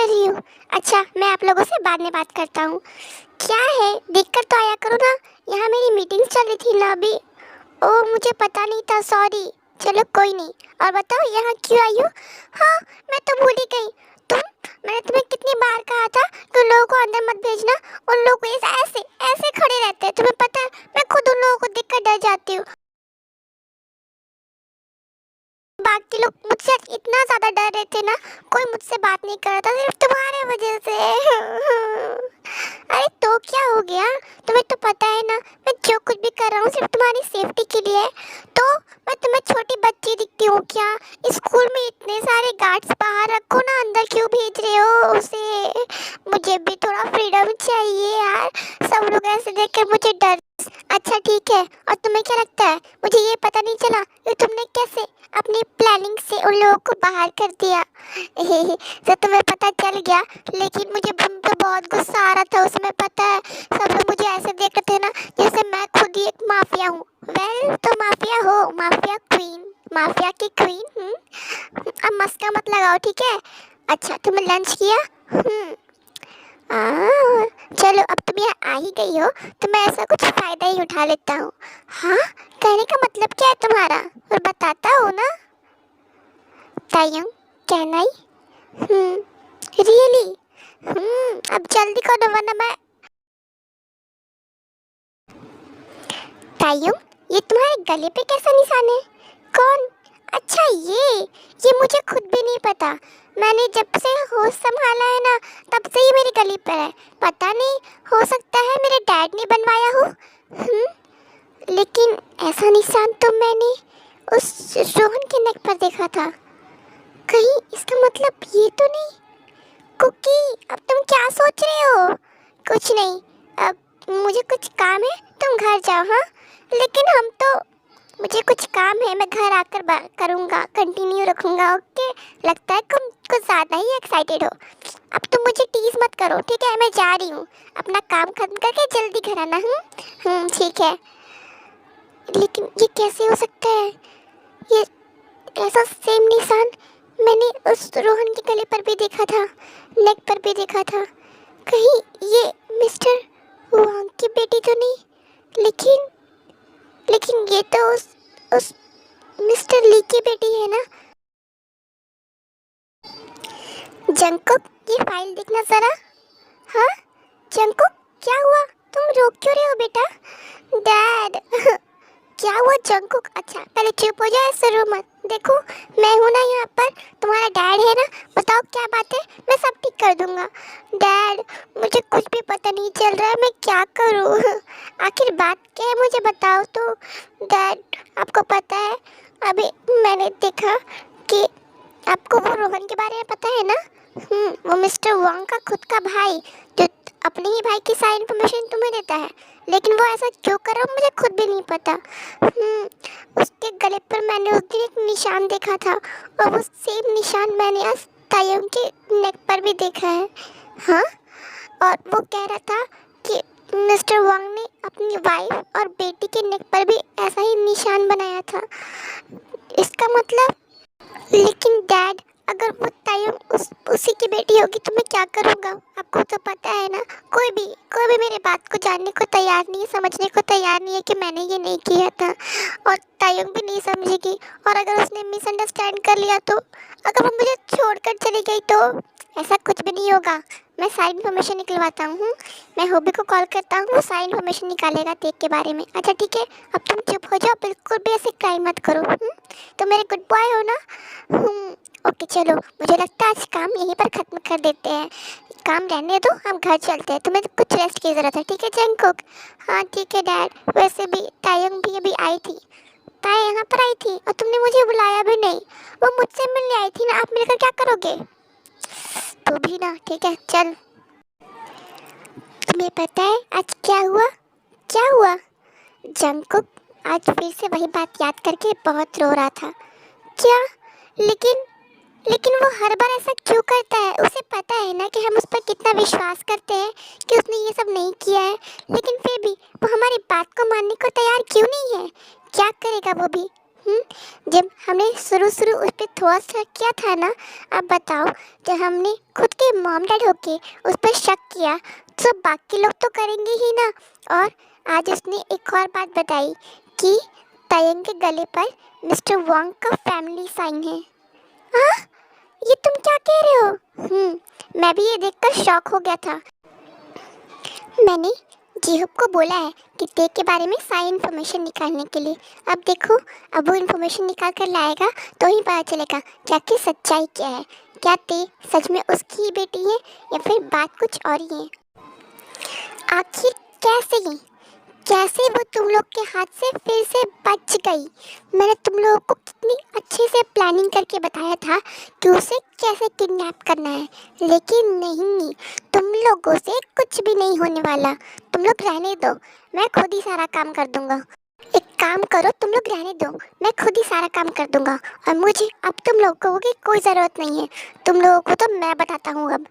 कर रही हो? अच्छा, मैं आप लोगों से बाद में बात करता हूँ। क्या है, देखकर तो आया करो ना। यहाँ मेरी मीटिंग चल रही थी ना अभी। ओह, मुझे पता नहीं था, सॉरी। चलो कोई नहीं। और बताओ यहाँ क्यों आई हो? हाँ, मैं तो भूल ही गई। तुम मैंने तुम्हें कितनी बार कहा था कि उन लोगों को अंदर मत भेजना। उन लोग ऐसे ऐसे ऐसे खड़े रहते हैं, तुम्हें पता है। मैं खुद उन लोगों को देखकर डर जाती हूँ। बाकी लोग मुझसे इतना ज्यादा डर रहे थे ना, कोई मुझसे बात नहीं कर रहा था, सिर्फ तुम्हारे वजह से। अरे तो क्या हो गया? तुम्हें तो पता है ना, मैं जो कुछ भी कर रहा हूँ सिर्फ तुम्हारी सेफ्टी के लिए है। तो मैं तुम्हें छोटी बच्ची दिखती हूँ क्या? स्कूल में इतने सारे गार्ड्स बाहर रखो ना, अंदर क्यों भेज रहे हो उसे? मुझे भी थोड़ा फ्रीडम चाहिए यार। सब लोग ऐसे देख कर मुझे डर। अच्छा ठीक है, और तुम्हें क्या लगता है मुझे ये पता नहीं चला कि तुमने कैसे अपनी प्लानिंग से उन लोगों को बाहर कर दिया? तो तुम्हें पता चल गया, लेकिन मुझे तुम पे बहुत गुस्सा आ रहा था उस समय, पता है। सब लोग मुझे ऐसे देख रहे थे ना जैसे मैं खुद ही एक माफिया हूँ। वेल, तो माफिया हो, माफिया क्वीन, माफिया की क्वीन। अब मस्का मत लगाओ, ठीक है? अच्छा, तुमने लंच किया? चलो, अब तुम यहाँ आ ही गई हो तो मैं ऐसा कुछ फायदा ही उठा लेता हूँ। हाँ, कहने का मतलब क्या है तुम्हारा? और बताता हो ना। तायंग, कहना ही। रियली? अब जल्दी करो वरना मैं। तायंग, ये तुम्हारे गले पे कैसा निशान है? कौन? अच्छा, ये मुझे खुद भी नहीं पता। मैंने जब से होश संभाला है ना, तब से ही मेरी गली पर है। पता नहीं, हो सकता है मेरे डैड ने बनवाया हो। लेकिन ऐसा निशान तो मैंने उस रोहन के नेक पर देखा था। कहीं इसका मतलब ये तो नहीं? कुकी, अब तुम क्या सोच रहे हो? कुछ नहीं। अब मुझे कुछ काम है, तुम घर जाओ। हाँ, लेकिन हम तो, मुझे कुछ काम है, मैं घर आकर बात करूँगा, कंटिन्यू रखूँगा। ओके? लगता है तुम कुछ ज़्यादा ही एक्साइटेड हो। अब तुम मुझे टीज मत करो, ठीक है? मैं जा रही हूँ, अपना काम खत्म करके जल्दी घर आना। ठीक है। लेकिन ये कैसे हो सकता है? ये ऐसा सेम निशान मैंने उस रोहन के गले पर भी देखा था, नेक पर भी देखा था। कहीं ये मिस्टर वांग की बेटी तो नहीं? लेकिन लेकिन ये तो उस मिस्टर ली की बेटी है ना? जंकुक, ये फाइल देखना जरा। हाँ, जंकुक, क्या हुआ? तुम रो क्यों रहे हो बेटा? डैड। क्या हुआ जंकुक? अच्छा, पहले चुप हो जाओ, ऐसे रो मत। देखो, मैं हूँ ना यहाँ पर, तुम्हारा डैड है ना। बताओ क्या बात है, मैं सब ठीक कर दूंगा। डैड, मुझे कुछ भी पता नहीं चल रहा है, मैं क्या करूँ? आखिर बात क्या है, मुझे बताओ तो। डैड, आपको पता है, अभी मैंने देखा कि आपको वो रोहन के बारे में पता है ना? वो मिस्टर वांग का खुद का भाई, जो अपने ही भाई की सारी इन्फॉर्मेशन तुम्हें देता है। लेकिन वो ऐसा क्यों कर रहा है मुझे खुद भी नहीं पता। उसके गले पर मैंने उस दिन एक निशान देखा था, और वो सेम निशान मैंने आज तायंग के नेक पर भी देखा है। हाँ, और वो कह रहा था कि मिस्टर वांग ने अपनी वाइफ और बेटी के नेक पर भी ऐसा ही निशान बनाया था। इसका मतलब, लेकिन डैड, अगर वो तायंग उसी की बेटी होगी तो मैं क्या करूँगा? आपको तो पता है ना, कोई भी मेरे बात को जानने को तैयार नहीं है, समझने को तैयार नहीं है कि मैंने ये नहीं किया था। और तायंग भी नहीं समझेगी। और अगर उसने मिसअंडरस्टैंड कर लिया तो, अगर वो मुझे छोड़कर चली गई तो? ऐसा कुछ भी नहीं होगा। मैं सारी इन्फॉर्मेशन निकलवाता हूँ। मैं होबी को कॉल करता हूँ, वो सारी इन्फॉर्मेशन निकालेगा टेक के बारे में। अच्छा ठीक है, अब तुम चुप हो जाओ, बिल्कुल भी ऐसे क्राइम मत करो। तो मेरे गुड बॉय हो ना? ओके चलो, मुझे लगता है आज काम यहीं पर ख़त्म कर देते हैं। काम रहने दो, हम घर चलते हैं, तुम्हें तो कुछ रेस्ट की ज़रूरत है, ठीक है जंगकुक? हाँ ठीक है डैड। वैसे भी तायंग भी अभी आई थी। ताय यहाँ पर आई थी और तुमने मुझे बुलाया भी नहीं। वो मुझसे मिलने आई थी ना, आप मिलकर क्या करोगे? तो भी ना, ठीक है चल। तुम्हें पता है आज क्या हुआ? क्या हुआ? जंगकुक आज फिर से वही बात याद करके बहुत रो रहा था। क्या? लेकिन लेकिन वो हर बार ऐसा क्यों करता है? उसे पता है ना कि हम उस पर कितना विश्वास करते हैं कि उसने ये सब नहीं किया है, लेकिन फिर भी वो हमारी बात को मानने को तैयार क्यों नहीं है? क्या करेगा वो भी? जब हमने शुरू उस पर थोड़ा सा किया था ना, अब बताओ, जब हमने खुद के मॉम डैड होके उस पर शक किया तो बाकी लोग तो करेंगे ही ना। और आज उसने एक और बात बताई कि तयंग के गले पर मिस्टर वांग का फैमिली साइन है। हाँ, ये तुम क्या कह रहे हो? मैं भी ये देखकर शॉक हो गया था। मैंने जीहुप को बोला है कि ते के बारे में सारी इन्फॉर्मेशन निकालने के लिए। अब देखो, अब वो इन्फॉर्मेशन निकाल कर लाएगा तो ही पता चलेगा कि आखिर सच्चाई क्या है। क्या ते सच में उसकी ही बेटी है या फिर बात कुछ और ही है? आखिर कैसे कैसे वो तुम लोग के हाथ से फिर से बच गई? मैंने तुम लोगों को कितनी अच्छे से प्लानिंग करके बताया था कि उसे कैसे किडनैप करना है, लेकिन नहीं, तुम लोगों से कुछ भी नहीं होने वाला। तुम लोग रहने दो, मैं खुद ही सारा काम कर दूंगा। एक काम करो, तुम लोग रहने दो, मैं खुद ही सारा काम कर दूंगा। और मुझे अब तुम लोगों की कोई ज़रूरत नहीं है। तुम लोगों को तो मैं बताता हूँ अब।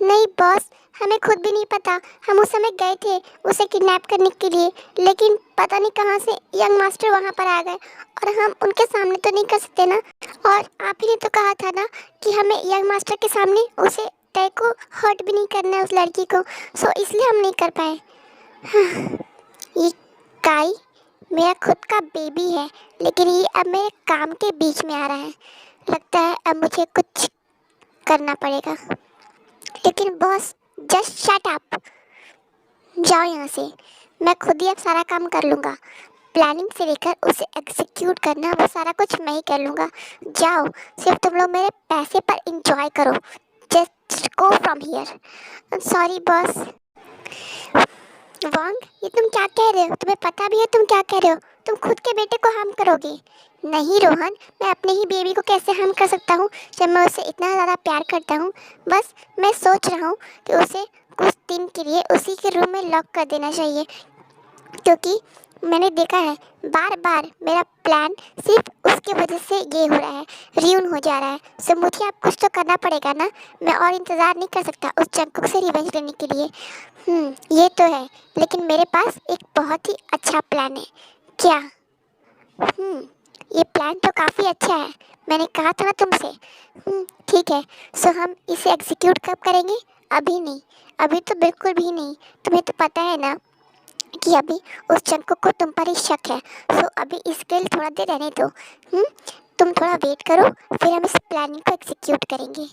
नहीं बॉस, हमें खुद भी नहीं पता। हम उस समय गए थे उसे किडनैप करने के लिए, लेकिन पता नहीं कहाँ से यंग मास्टर वहाँ पर आ गए और हम उनके सामने तो नहीं कर सकते ना। और आप ही ने तो कहा था ना कि हमें यंग मास्टर के सामने उसे तय को हर्ट भी नहीं करना है, उस लड़की को। सो इसलिए हम नहीं कर पाए। ये काई मेरा खुद का बेबी है, लेकिन ये अब मेरे काम के बीच में आ रहा है। लगता है अब मुझे कुछ करना पड़ेगा। लेकिन बॉस, जस्ट शट अप, जाओ यहाँ से। मैं खुद ही अब सारा काम कर लूँगा। प्लानिंग से लेकर उसे एग्जीक्यूट करना, वो सारा कुछ मैं ही कर लूँगा। जाओ, सिर्फ तुम लोग मेरे पैसे पर इंजॉय करो। Just go from here. Sorry boss. Wang, ये तुम क्या कह रहे हो? तुम्हें पता भी है तुम क्या कह रहे हो? तुम खुद के बेटे को हार्म करोगे। नहीं रोहन, मैं अपने ही बेबी को कैसे हार्म कर सकता हूँ जब मैं उसे इतना ज़्यादा प्यार करता हूँ। बस मैं सोच रहा हूँ कि उसे कुछ दिन के लिए उसी के रूम में लॉक कर देना चाहिए, क्योंकि मैंने देखा है बार बार मेरा प्लान सिर्फ उसकी वजह से ये हो रहा है, रियून हो जा रहा है। सो मुझे अब कुछ तो करना पड़ेगा ना। मैं और इंतज़ार नहीं कर सकता उस जंकुक से रिवेंज लेने के लिए। ये तो है, लेकिन मेरे पास एक बहुत ही अच्छा प्लान है। क्या? ये प्लान तो काफ़ी अच्छा है, मैंने कहा था ना तुमसे। ठीक है, सो हम इसे एग्जीक्यूट कब करेंगे? अभी नहीं, अभी तो बिल्कुल भी नहीं। तुम्हें तो पता है ना कि अभी उस जंकुक को तुम पर ही शक है। सो अभी इसके लिए थोड़ा देर रहने दो। तुम थोड़ा वेट करो, फिर हम इस प्लानिंग को एग्जीक्यूट करेंगे।